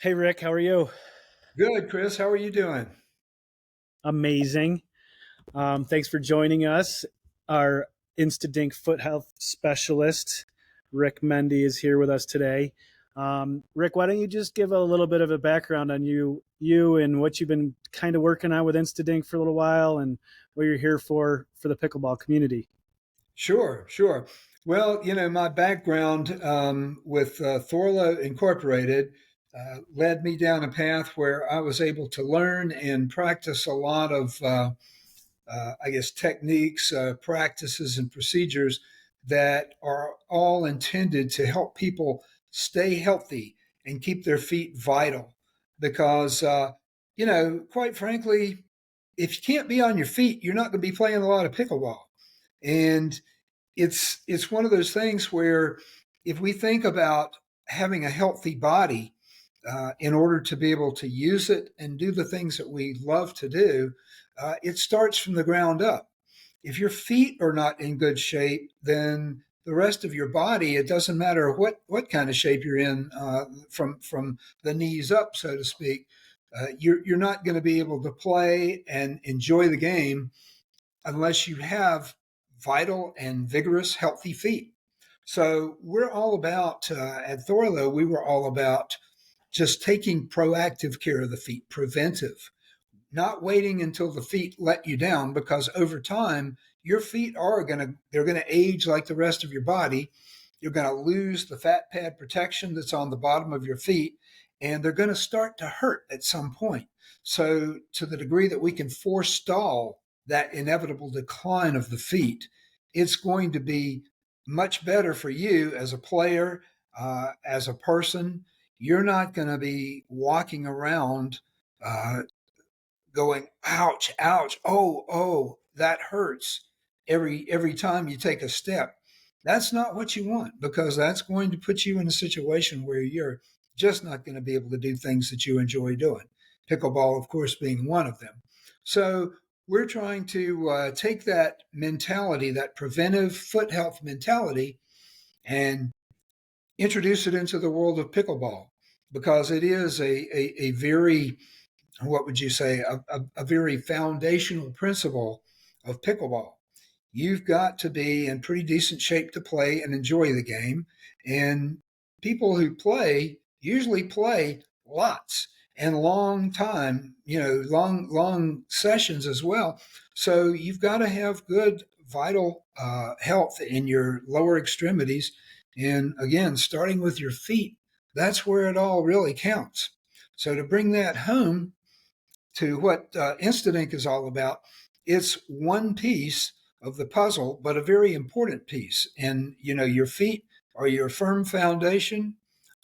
Hey Rick, how are you? Good, Chris. How are you doing? Amazing. Thanks for joining us. Our INSTADINK foot health specialist, Rick Mende, is here with us today. Rick, why don't you just give a little bit of a background on you and what you've been kind of working on with INSTADINK for a little while, and what you're here for the pickleball community. Sure, sure. Well, my background with Thorla Incorporated led me down a path where I was able to learn and practice a lot of, I guess, techniques, practices, and procedures that are all intended to help people stay healthy and keep their feet vital. Because, quite frankly, if you can't be on your feet, you're not going to be playing a lot of pickleball. And it's one of those things where if we think about having a healthy body in order to be able to use it and do the things that we love to do, it starts from the ground up. If your feet are not in good shape, then the rest of your body, it doesn't matter what kind of shape you're in from the knees up, so to speak. You're not going to be able to play and enjoy the game unless you have vital and vigorous, healthy feet. So we're all about, at Thorlo, we were all about just taking proactive care of the feet, preventive, not waiting until the feet let you down, because over time, your feet they're going to age like the rest of your body. You're going to lose the fat pad protection that's on the bottom of your feet, and they're going to start to hurt at some point. So, to the degree that we can forestall that inevitable decline of the feet, it's going to be much better for you as a player, as a person. You're not going to be walking around going, ouch, ouch, oh, that hurts every time you take a step. That's not what you want, because that's going to put you in a situation where you're just not going to be able to do things that you enjoy doing. Pickleball, of course, being one of them. So we're trying to take that mentality, that preventive foot health mentality, and introduce it into the world of pickleball, because it is a very, what would you say, a very foundational principle of pickleball. You've got to be in pretty decent shape to play and enjoy the game. And people who play usually play lots and long time, long sessions as well. So you've got to have good vital health in your lower extremities. And again, starting with your feet, that's where it all really counts. So to bring that home, to what InstaDink is all about, it's one piece of the puzzle, but a very important piece. And, your feet are your firm foundation,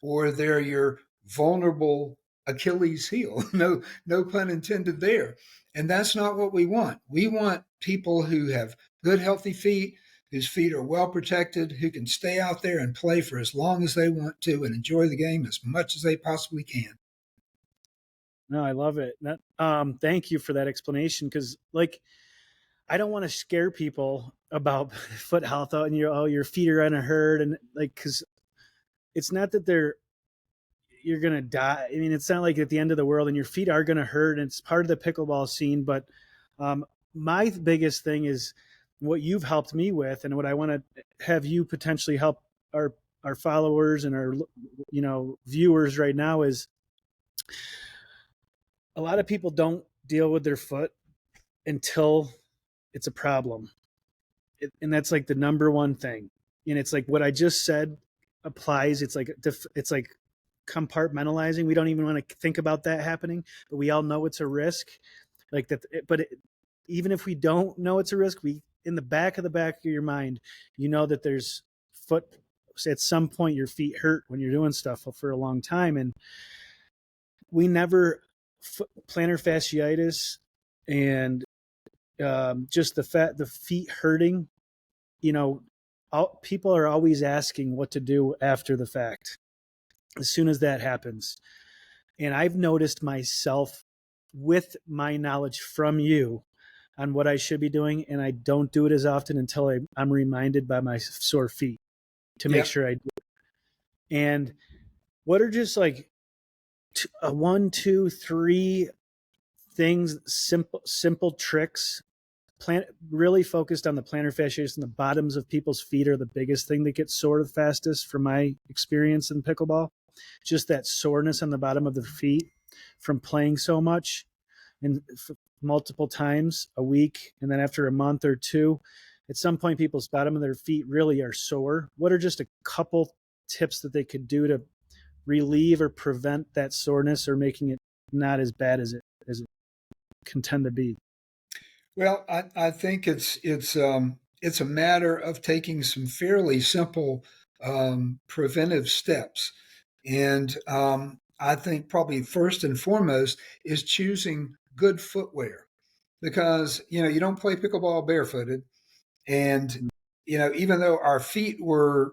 or they're your vulnerable Achilles heel. No pun intended there. And that's not what we want. We want people who have good, healthy feet, whose feet are well protected, who can stay out there and play for as long as they want to and enjoy the game as much as they possibly can. No, I love it. Thank you for that explanation, because I don't want to scare people about foot health and your feet are gonna hurt, and because it's not that you're gonna die. I mean, it's not like at the end of the world, and your feet are gonna hurt, and it's part of the pickleball scene. But my biggest thing is what you've helped me with, and what I want to have you potentially help our followers and our viewers right now is a lot of people don't deal with their foot until it's a problem. And that's like the number one thing. And it's like what I just said applies. It's like compartmentalizing. We don't even want to think about that happening, but we all know it's a risk. Like that, even if we don't know it's a risk, we in the back of your mind, you know that there's foot. At some point, your feet hurt when you're doing stuff for a long time, and we never plantar fasciitis and just the feet hurting. People are always asking what to do after the fact. As soon as that happens, and I've noticed myself with my knowledge from you on what I should be doing, and I don't do it as often until I'm reminded by my sore feet to make Yeah. sure I do. And what are just like one, two, three things, simple tricks. Really focused on the plantar fasciitis, and the bottoms of people's feet are the biggest thing that gets sore the fastest from my experience in pickleball. Just that soreness on the bottom of the feet from playing so much and multiple times a week. And then after a month or two, at some point, people's bottom of their feet really are sore. What are just a couple tips that they could do to relieve or prevent that soreness, or making it not as bad as it can tend to be? Well, I think it's a matter of taking some fairly simple preventive steps, and I think probably first and foremost is choosing good footwear, because you don't play pickleball barefooted, and even though our feet were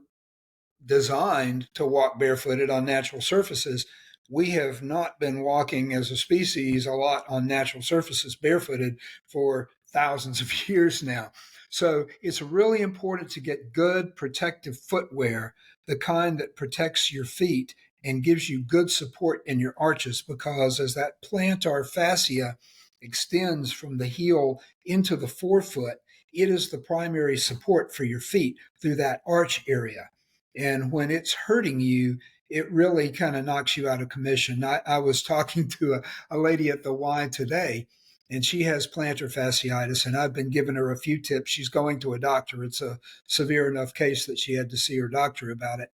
designed to walk barefooted on natural surfaces, we have not been walking as a species a lot on natural surfaces barefooted for thousands of years now. So it's really important to get good protective footwear, the kind that protects your feet and gives you good support in your arches, because as that plantar fascia extends from the heel into the forefoot, it is the primary support for your feet through that arch area. And when it's hurting you, it really kind of knocks you out of commission. I was talking to a lady at the Y today, and she has plantar fasciitis, and I've been giving her a few tips. She's going to a doctor. It's a severe enough case that she had to see her doctor about it.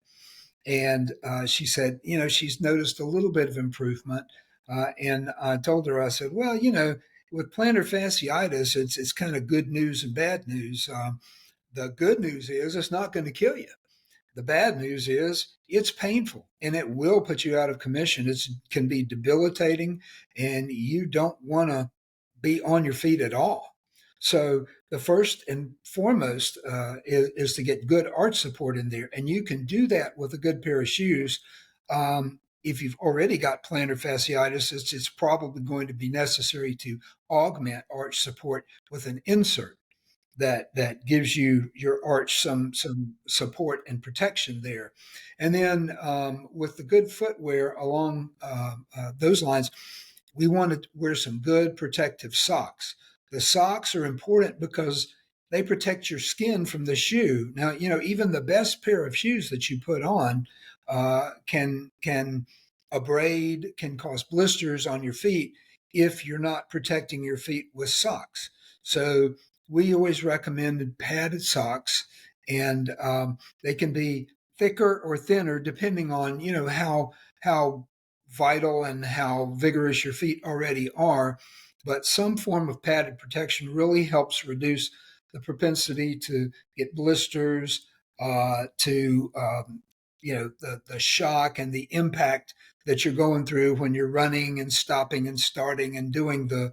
And she said, she's noticed a little bit of improvement. And I told her, I said, well, with plantar fasciitis, it's kind of good news and bad news. The good news is it's not going to kill you. The bad news is it's painful and it will put you out of commission. It can be debilitating, and you don't want to be on your feet at all. So the first and foremost is to get good arch support in there. And you can do that with a good pair of shoes. If you've already got plantar fasciitis, it's probably going to be necessary to augment arch support with an insert that gives you your arch some support and protection there. And then with the good footwear along those lines, we want to wear some good protective socks. The socks are important because they protect your skin from the shoe. Now, even the best pair of shoes that you put on can abrade, can cause blisters on your feet if you're not protecting your feet with socks. So we always recommended padded socks, and they can be thicker or thinner depending on how vital and how vigorous your feet already are. But some form of padded protection really helps reduce the propensity to get blisters, to the shock and the impact that you're going through when you're running and stopping and starting and doing the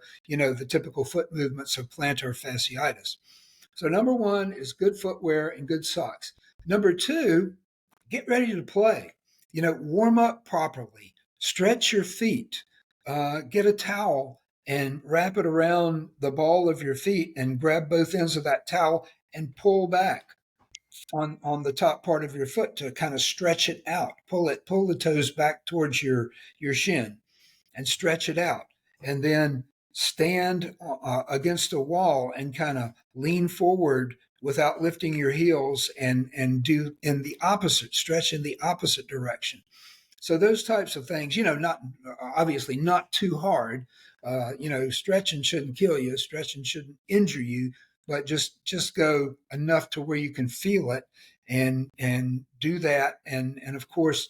typical foot movements of plantar fasciitis. So number one is good footwear and good socks. Number two, get ready to play. Warm up properly, stretch your feet, get a towel and wrap it around the ball of your feet and grab both ends of that towel and pull back on the top part of your foot to kind of stretch it out. Pull the toes back towards your shin and stretch it out. And then stand against a wall and kind of lean forward without lifting your heels, and do in the opposite, stretch in the opposite direction. So those types of things, not obviously not too hard. Stretching shouldn't kill you. Stretching shouldn't injure you, but just go enough to where you can feel it, and do that. And of course,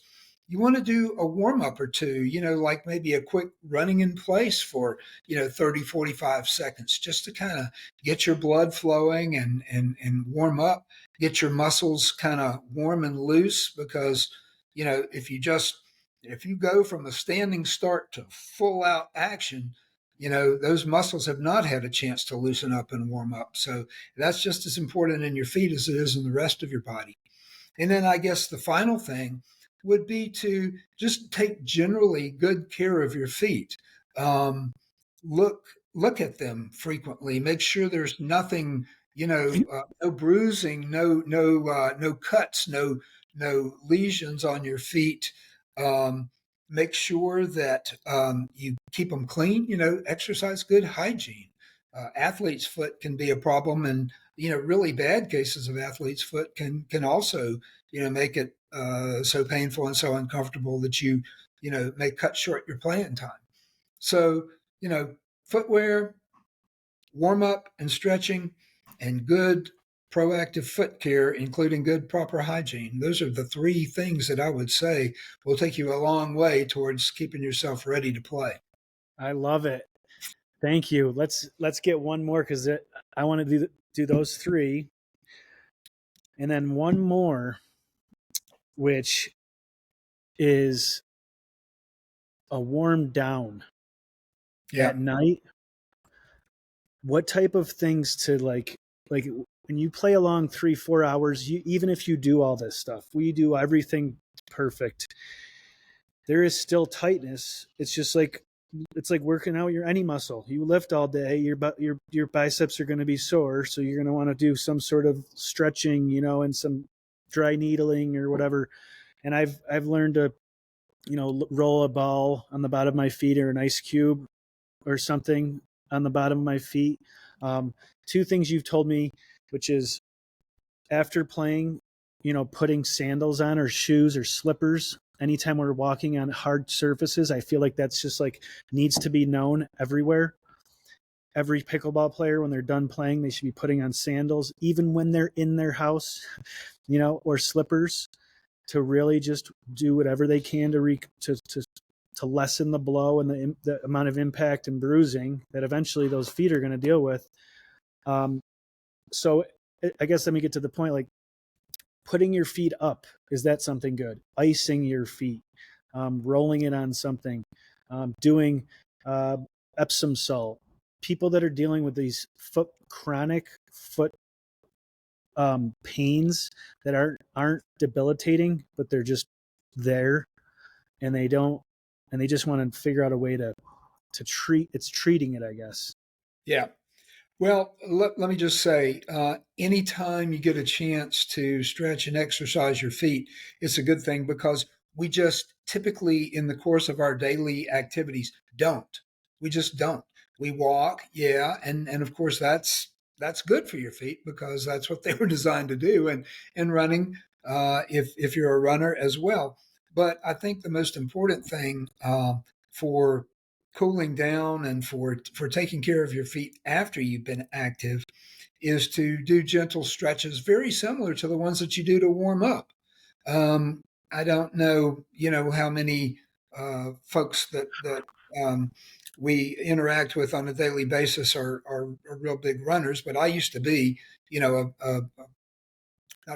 you want to do a warm up or two, like maybe a quick running in place for, 30, 45 seconds, just to kind of get your blood flowing and warm up, get your muscles kind of warm and loose. Because, if you go from a standing start to full out action, those muscles have not had a chance to loosen up and warm up. So that's just as important in your feet as it is in the rest of your body. And then I guess the final thing would be to just take generally good care of your feet. Um, look at them frequently. Make sure there's nothing, no bruising, no cuts, no lesions on your feet. make sure that you keep them clean. Exercise good hygiene. Athlete's foot can be a problem, and really bad cases of athlete's foot can also make it so painful and so uncomfortable that you may cut short your playing time. So footwear, warm up and stretching, and good proactive foot care, including good proper hygiene. Those are the three things that I would say will take you a long way towards keeping yourself ready to play. I love it. Thank you. Let's get one more because I want to do those three, and then one more, which is a warm down Yeah. at night. What type of things to like when you play along 3-4 hours, even if you do all this stuff, we do everything perfect, there is still tightness. It's like working out any muscle. You lift all day, your biceps are going to be sore, so you're going to want to do some sort of stretching, and some dry needling or whatever. And I've learned to roll a ball on the bottom of my feet, or an ice cube or something on the bottom of my feet. Two things you've told me, which is after playing, putting sandals on or shoes or slippers anytime we're walking on hard surfaces. I feel like that's just like needs to be known everywhere. Every pickleball player, when they're done playing, they should be putting on sandals, even when they're in their house, or slippers, to really just do whatever they can to lessen the blow and the amount of impact and bruising that eventually those feet are going to deal with. So I guess let me get to the point, like putting your feet up. Is that something good? Icing your feet, rolling it on something, doing Epsom salt. People that are dealing with these chronic foot pains that aren't debilitating, but they're just there, and they just want to figure out a way to treating it, I guess. Yeah. Well, let me just say, anytime you get a chance to stretch and exercise your feet, it's a good thing, because we just typically in the course of our daily activities don't. We just don't. We walk, yeah, and of course that's good for your feet, because that's what they were designed to do, and running, if you're a runner as well. But I think the most important thing for cooling down and for taking care of your feet after you've been active is to do gentle stretches, very similar to the ones that you do to warm up. I don't know, how many folks that we interact with on a daily basis are real big runners, but I used to be, not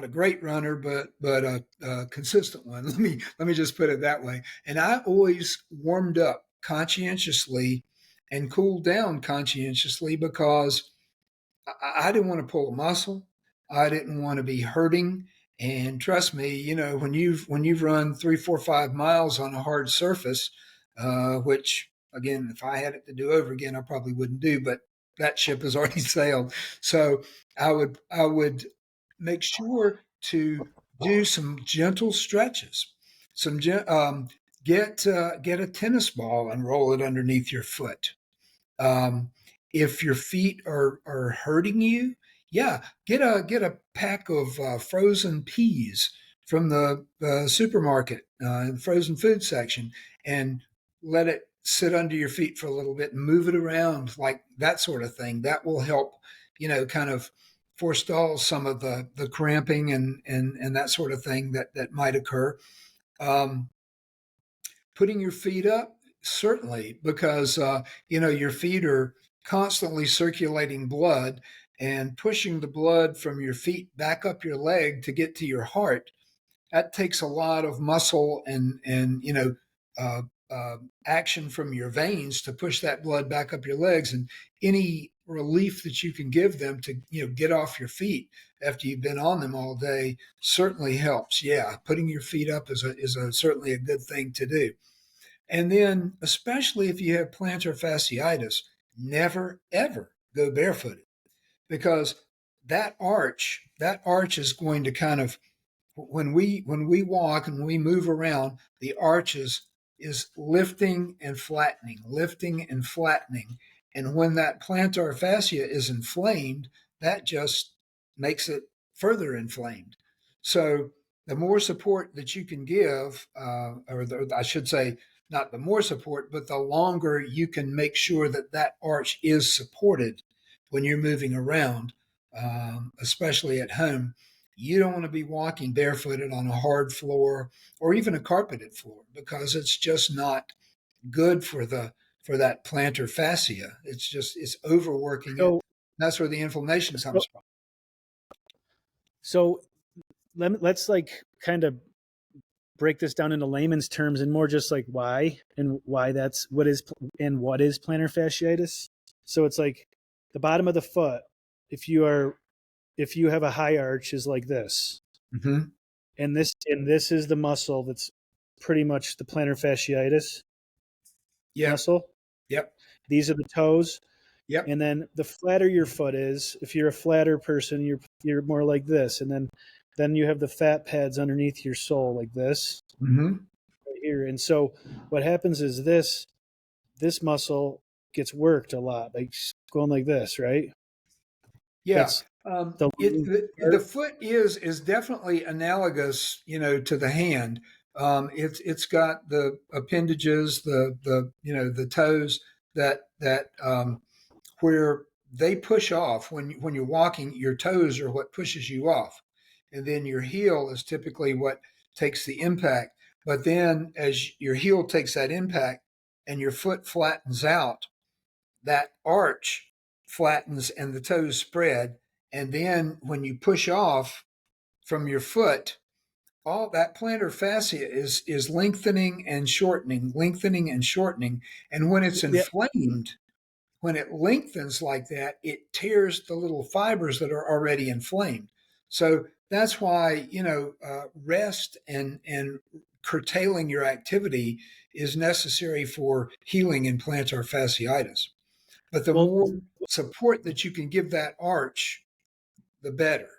a great runner, but a consistent one. Let me just put it that way. And I always warmed up conscientiously and cooled down conscientiously, because I didn't want to pull a muscle. I didn't want to be hurting. And trust me, when you've run 3, 4, 5 miles on a hard surface, which again, if I had it to do over again, I probably wouldn't do. But that ship has already sailed. So I would make sure to do some gentle stretches. Get a tennis ball and roll it underneath your foot. Um, if your feet are hurting you, yeah, get a pack of frozen peas from the supermarket, frozen food section, and let it sit under your feet for a little bit and move it around, like that sort of thing. That will help, kind of forestall some of the cramping and that sort of thing that might occur. Um, Putting your feet up, certainly, because your feet are constantly circulating blood, and pushing the blood from your feet back up your leg to get to your heart, that takes a lot of muscle and uh, action from your veins to push that blood back up your legs. And any relief that you can give them to get off your feet after you've been on them all day certainly helps. Yeah, putting your feet up is certainly a good thing to do. And then, especially if you have plantar fasciitis, never ever go barefooted, because that arch is going to kind of, when we walk and when we move around, the arch is lifting and flattening, lifting and flattening. And when that plantar fascia is inflamed, that just makes it further inflamed. So the more support that you can give, I should say, not the more support, but the longer you can make sure that that arch is supported when you're moving around, especially at home. You don't want to be walking barefooted on a hard floor or even a carpeted floor because it's just not good for that plantar fascia. It's overworking it. So, That's where the inflammation so, comes from. so let's like kind of break this down into layman's terms and more just like why that's what is plantar fasciitis. So it's like the bottom of the foot. If you have a high arch is like this, Mm-hmm. and this is the muscle that's pretty much the plantar fasciitis Yep. muscle. Yep. These are the toes. Yep. And then the flatter your foot is, if you're a flatter person, you're more like this. And then you have the fat pads underneath your sole like this Mm-hmm. right here. And so what happens is this muscle gets worked a lot, like going like this, right? Yeah. That's the The foot is definitely analogous, to the hand. It's got the appendages, the toes that where they push off when you're walking. Your toes are what pushes you off, and then your heel is typically what takes the impact. But then, as your heel takes that impact and your foot flattens out, that arch flattens and the toes spread. And then when you push off from your foot, all that plantar fascia is lengthening and shortening, lengthening and shortening. And when it's yeah. inflamed, when it lengthens like that, it tears the little fibers that are already inflamed. So that's why, rest and curtailing your activity is necessary for healing in plantar fasciitis. But the Well, more support that you can give that arch, the better.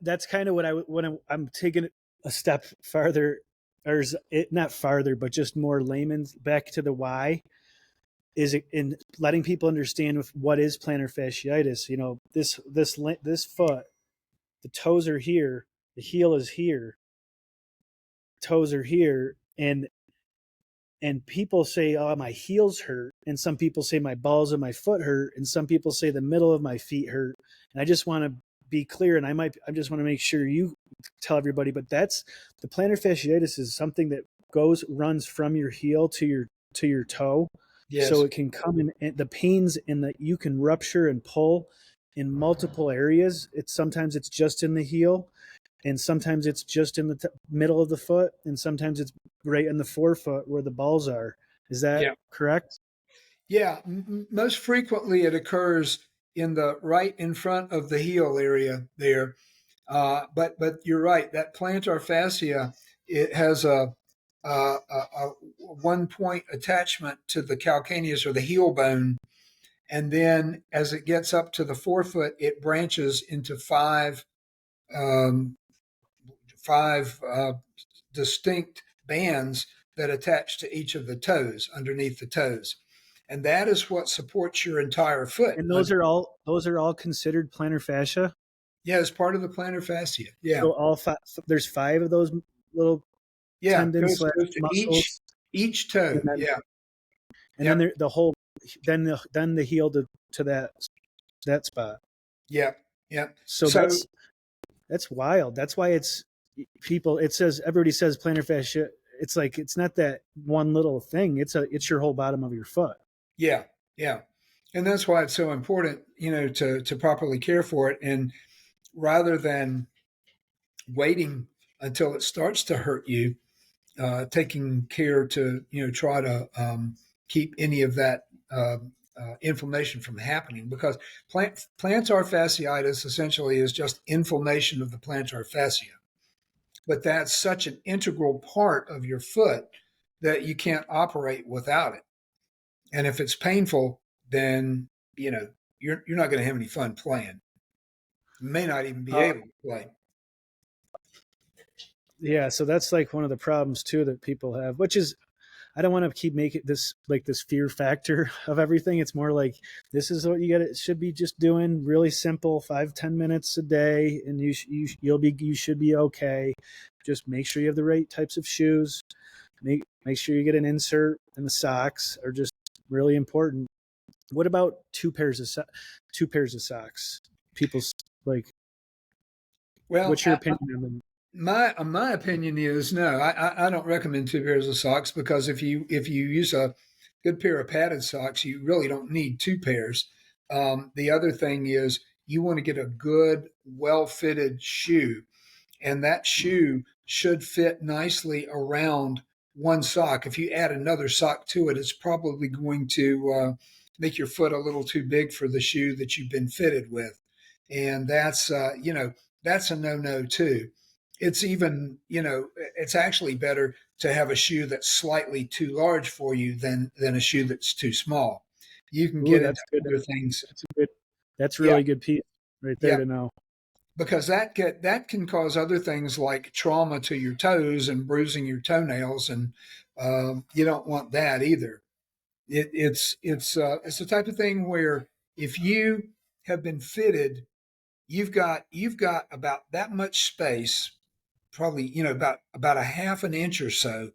that's kind of what I'm taking it a step farther, or is it not farther, but just more layman's back to the why is in letting people understand what is plantar fasciitis. This foot, the toes are here, the heel is here, toes are here, and people say, "Oh, my heels hurt," and some people say my balls of my foot hurt, and some people say the middle of my feet hurt. And I just want to be clear, and I just want to make sure you tell everybody, but that's the plantar fasciitis is something that runs from your heel to your toe. So Yes. it can come in the pains and that you can rupture and pull in multiple areas. Sometimes it's just in the heel, and sometimes it's just in the middle of the foot, and sometimes it's right in the forefoot where the balls are. Is that Yeah. correct? Yeah. Most frequently, it occurs in the right in front of the heel area there. But you're right. That plantar fascia, it has a 1 point attachment to the calcaneus or the heel bone, and then as it gets up to the forefoot, it branches into um, five distinct bands that attach to each of the toes underneath the toes, and that is what supports your entire foot. And those are all considered plantar fascia. Yeah, it's part of the plantar fascia. Yeah, So all five, there's five of those little yeah, tendons slash goes to muscles, each and toe. then Yeah, and then yep, the whole, then the heel to that spot. yep, yep. So So that's wild. That's why it's people. It says everybody says plantar fascia. It's like it's not that one little thing. It's your whole bottom of your foot. yeah, yeah, and that's why it's so important, to properly care for it, and rather than waiting until it starts to hurt you, taking care to try to keep any of that inflammation from happening, because plantar fasciitis essentially is just inflammation of the plantar fascia, but that's such an integral part of your foot that you can't operate without it. And if it's painful, then you're not going to have any fun playing. You may not even be Uh, able to play. yeah. So that's like one of the problems too that people have, which is I don't want to keep making this like this fear factor of everything. It's more like this is what you should be just doing really simple 5-10 minutes a day, and you should be okay. Just make sure you have the right types of shoes. Make sure you get an insert, and the socks are just really important. What about two pairs of socks? People's like, Well, what's your opinion on them? my opinion is no. I don't recommend two pairs of socks because if you use a good pair of padded socks, you really don't need two pairs. The other thing is you want to get a good, well fitted shoe, and that shoe should fit nicely around one sock. If you add another sock to it, it's probably going to make your foot a little too big for the shoe that you've been fitted with, and that's a no too. It's even it's actually better to have a shoe that's slightly too large for you than a shoe that's too small. You can Ooh, get into that's good. other things. That's a good. That's Yeah, really good piece right there yeah. to know. Because that can cause other things like trauma to your toes and bruising your toenails, and you don't want that either. It's the type of thing where if you have been fitted, you've got about that much space, probably about a half an inch or so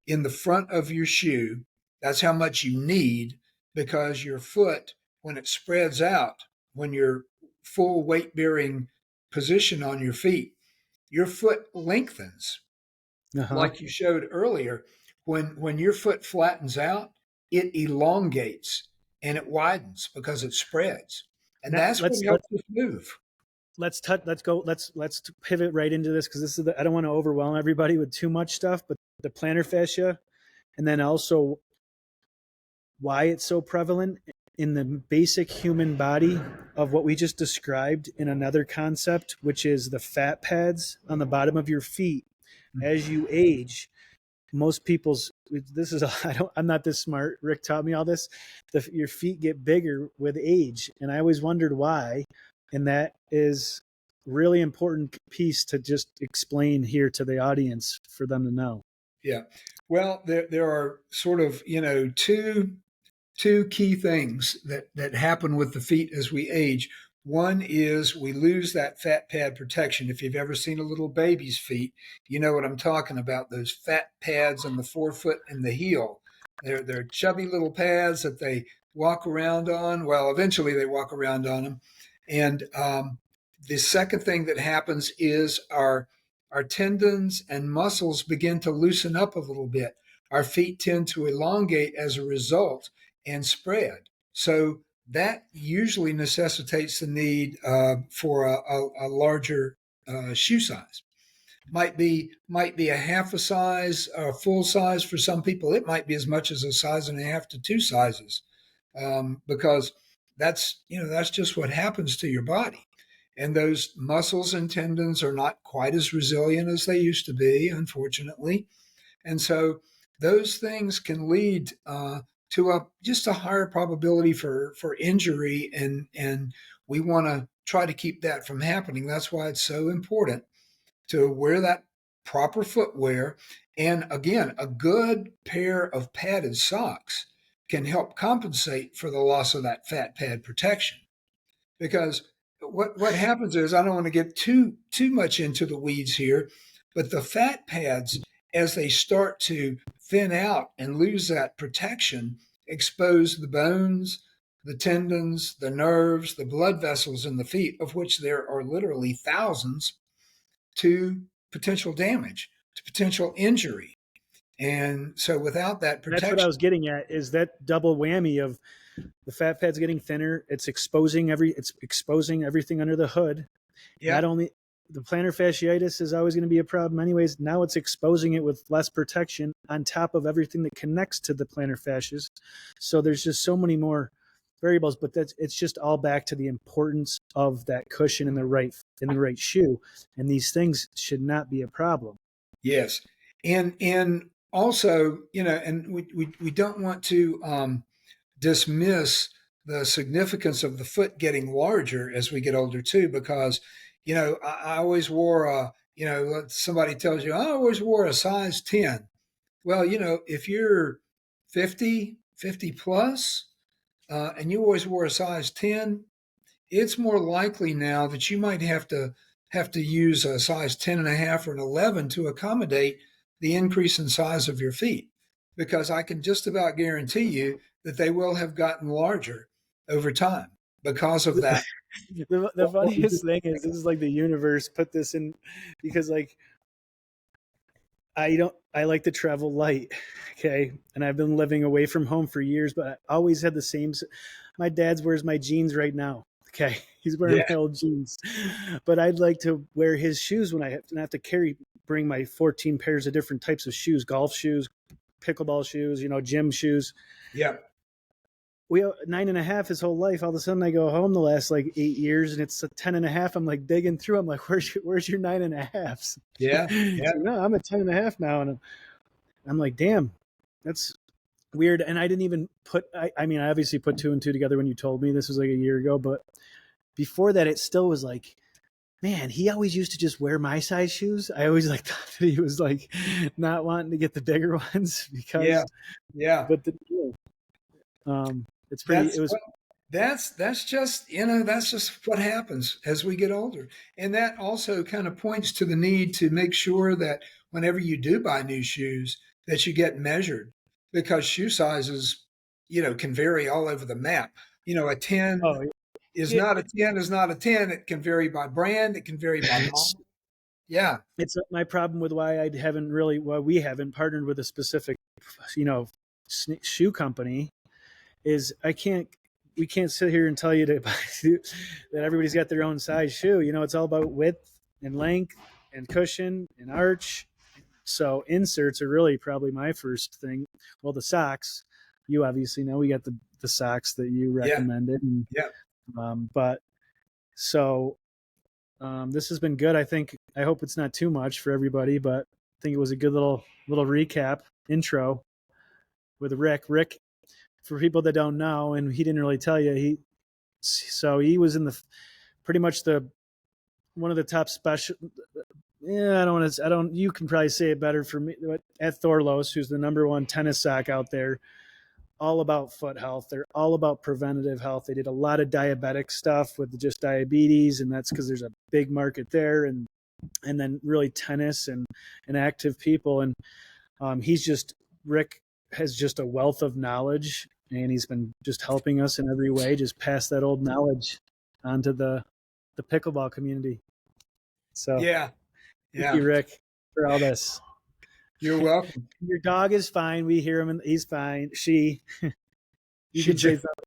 in the front of your shoe. That's how much you need, because your foot, when it spreads out, when you're full weight bearing position on your feet, your foot lengthens. Uh huh. Like you showed earlier, when your foot flattens out, it elongates and it widens because it spreads. And Now that's what helps us move. let's pivot right into this, because this is I don't want to overwhelm everybody with too much stuff, but the plantar fascia, and then also why it's so prevalent in the basic human body of what we just described in another concept, which is the fat pads on the bottom of your feet. As you age, most people's this is I'm not this smart. Rick taught me all this. Your feet get bigger with age, and I always wondered why. And that is really important piece to just explain here to the audience for them to know. Yeah. Well, there are sort of, two key things that happen with the feet as we age. One is we lose that fat pad protection. If you've ever seen a little baby's feet, you know what I'm talking about. Those fat pads on the forefoot and the heel. They're chubby little pads that they walk around on. Well, eventually they walk around on them. And the second thing that happens is our tendons and muscles begin to loosen up a little bit. Our feet tend to elongate as a result and spread. So that usually necessitates the need for a larger shoe size. Might be a half a size, a full size for some people. It might be as much as a size and a half to two sizes, because that's just what happens to your body. And those muscles and tendons are not quite as resilient as they used to be, unfortunately. And so those things can lead to just a higher probability for injury, and we want to try to keep that from happening. That's why it's so important to wear that proper footwear. And again, a good pair of padded socks can help compensate for the loss of that fat pad protection. Because what happens is, I don't want to get too much into the weeds here, but the fat pads, as they start to thin out and lose that protection, expose the bones, the tendons, the nerves, the blood vessels in the feet, of which there are literally thousands, to potential damage, to potential injury. And so without that That's what I protection, was getting at, is that double whammy of the fat pad's getting thinner. It's exposing everything under the hood. yeah, Not only the plantar fasciitis is always going to be a problem anyways. Now it's exposing it with less protection on top of everything that connects to the plantar fascias. So there's just so many more variables, but it's just all back to the importance of that cushion in the right shoe. And these things should not be a problem. yes. And also, and we don't want to dismiss the significance of the foot getting larger as we get older too, because I always wore somebody tells you I always wore a size 10. Well, if you're 50 plus, and you always wore a size 10, it's more likely now that you might have to use a size 10 and a half or an 11 to accommodate the increase in size of your feet, because I can just about guarantee you that they will have gotten larger over time because of that. The funniest thing is this is like the universe put this in, because like I like to travel light, okay, and I've been living away from home for years, but I always had the same. My dad's wears my jeans right now, okay, he's wearing Yeah, my old jeans, but I'd like to wear his shoes when I have to bring my 14 pairs of different types of shoes, golf shoes, pickleball shoes, gym shoes. yeah, We 9.5 his whole life. All of a sudden I go home the last like 8 years and it's a 10.5. I'm like digging through. I'm like, where's your 9.5s? yeah, yeah, So, no, I'm at 10.5 now. And I'm like, damn, that's weird. And I didn't even I mean, I obviously put two and two together when you told me this was like a year ago, but before that, it still was like, man, he always used to just wear my size shoes. I always like thought that he was like not wanting to get the bigger ones yeah, because, yeah. but it's pretty, That's it was, that's just that's just what happens as we get older, and that also kind of points to the need to make sure that whenever you do buy new shoes, that you get measured, because shoe sizes, can vary all over the map. A 10 oh, is it, not a 10 is not a 10. It can vary by brand. It can vary by it's, model. Yeah, it's my problem with why we haven't partnered with a specific, you know, shoe company is we can't sit here and tell you that everybody's got their own size shoe. It's all about width and length and cushion and arch. So inserts are really probably my first thing. Well, the socks, you obviously know we got the socks that you yeah, recommended, and yeah. but so this has been good. I hope it's not too much for everybody, but I think it was a good little recap intro with Rick. Rick, for people that don't know, and he didn't really tell you, he was in the pretty much the one of the top special. Yeah, I don't want to. I don't. You can probably say it better for me. At Thorlos, who's the number one tennis sock out there, all about foot health. They're all about preventative health. They did a lot of diabetic stuff with just diabetes, and that's because there's a big market there, and then really tennis and active people. And Rick has just a wealth of knowledge, and he's been just helping us in every way. Just pass that old knowledge onto the pickleball community. So Yeah, thank yeah. you, Rick, for all this. You're welcome. Your dog is fine. We hear him, and he's fine. You She can say just something.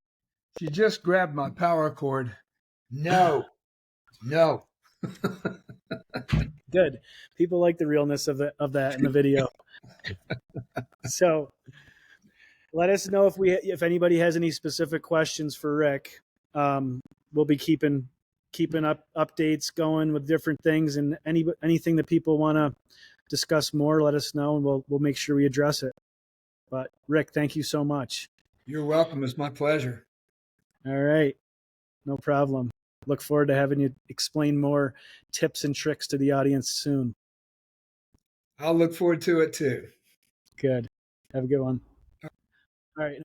she just grabbed my power cord. No, no. Good. People like the realness of that in the video. So let us know if anybody has any specific questions for Rick. We'll be keeping up updates going with different things, and anything that people want to discuss more, let us know, and we'll make sure we address it. But Rick, thank you so much. You're welcome. It's my pleasure. All right, no problem. Look forward to having you explain more tips and tricks to the audience soon. I'll look forward to it too. Good. Have a good one. All right.